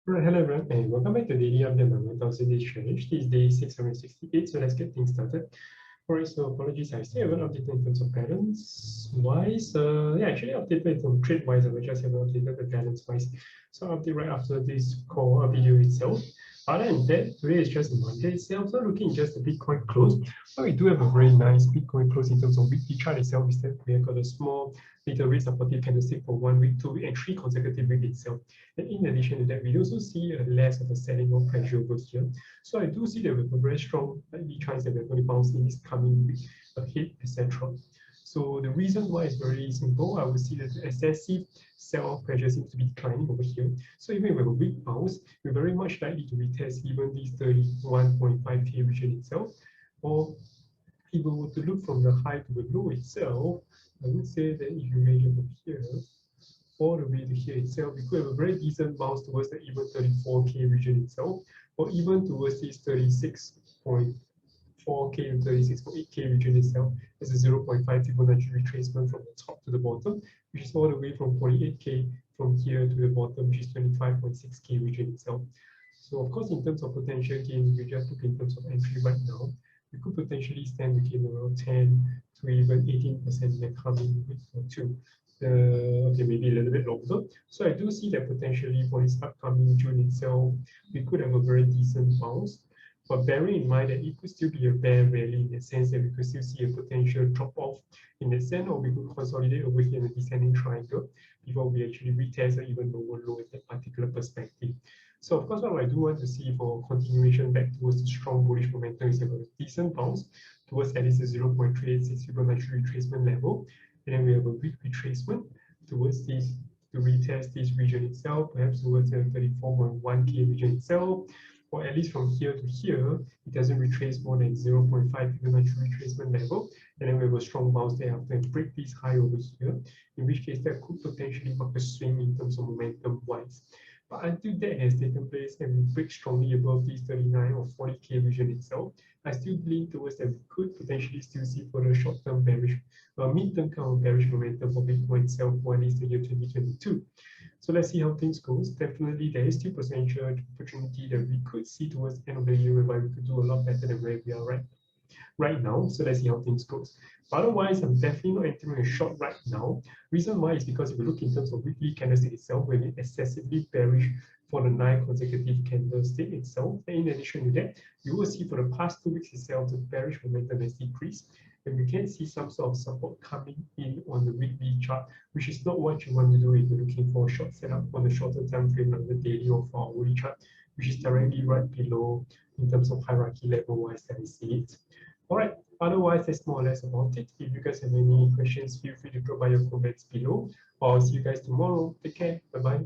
Alright, hello everyone, and welcome back to Daily Update by 1000 Days Challenge. This is day 668, so let's get things started. Alright, so apologies, I still haven't updated in terms of balance wise. Actually updated from trade wise, I just haven't updated the balance wise. So I'll update right after this call video itself. Other than that, today is just Monday itself. So looking just a Bitcoin close, but we do have a very nice Bitcoin close in terms of weekly chart itself. Is that we have got a small little rate supportive candlestick for 1 week, 2 week, and 3 consecutive weeks itself. And in addition to that, we also see less of a selling or pressure over here. So I do see that we have a very strong likely chance that we're going to bounce in this coming week ahead, etc. So the reason why is very simple. I would see that the excessive sell-off pressure seems to be declining over here. So even if we have a weak bounce, we're very much likely to retest even this 31.5K region itself. Or if we were to look from the high to the low itself, I would say that if you measure from here all the way to here itself, we could have a very decent bounce towards the even 34K region itself, or even towards this 36.4K and 36.8K region itself as a 0.5 Fibonacci retracement from the top to the bottom, which is all the way from 48K from here to the bottom, which is 25.6K region itself. So of course, in terms of potential gain, if you just look in terms of entry right now, we could potentially stand to gain around 10 to even 18% in the coming week or two. Okay, maybe a little bit longer. So I do see that potentially for this upcoming June itself, we could have a very decent bounce. But bearing in mind that it could still be a bear rally in the sense that we could still see a potential drop off in the sense, or we could consolidate over here in the descending triangle before we actually retest or even lower low in that particular perspective. So of course, what I do want to see for continuation back towards the strong bullish momentum is a decent bounce towards at least a 0.386 Fibonacci retracement level. And then we have a weak retracement towards this to retest this region itself, perhaps towards the 34.1K region itself, or at least from here to here, it doesn't retrace more than 0.5 Fibonacci retracement level. And then we have a strong bounce thereafter and break this high over here, in which case that could potentially mark a swing in terms of momentum wise. But until that has taken place and we break strongly above this 39 or 40K region itself, I still lean towards that we could potentially still see further short-term bearish, mid-term kind of bearish momentum for Bitcoin itself for at least the year 2022. So let's see how things goes. Definitely, there is still potential opportunity that we could see towards the end of the year whereby we could do a lot better than where we are right now. So let's see how things goes. Otherwise, I'm definitely not entering a short right now. Reason why is because if you look in terms of weekly candlestick itself, we're excessively bearish for the 9 consecutive candlestick itself. And in addition to that, you will see for the past 2 weeks itself, the bearish momentum has decreased. And we can see some sort of support coming in on the weekly chart, which is not what you want to do if you're looking for a short setup on the shorter time frame on the daily or for hourly chart, which is directly right below in terms of hierarchy level wise that I see it. All right, otherwise, that's more or less about it. If you guys have any questions, feel free to drop by your comments below. Or I'll see you guys tomorrow. Take care. Bye-bye.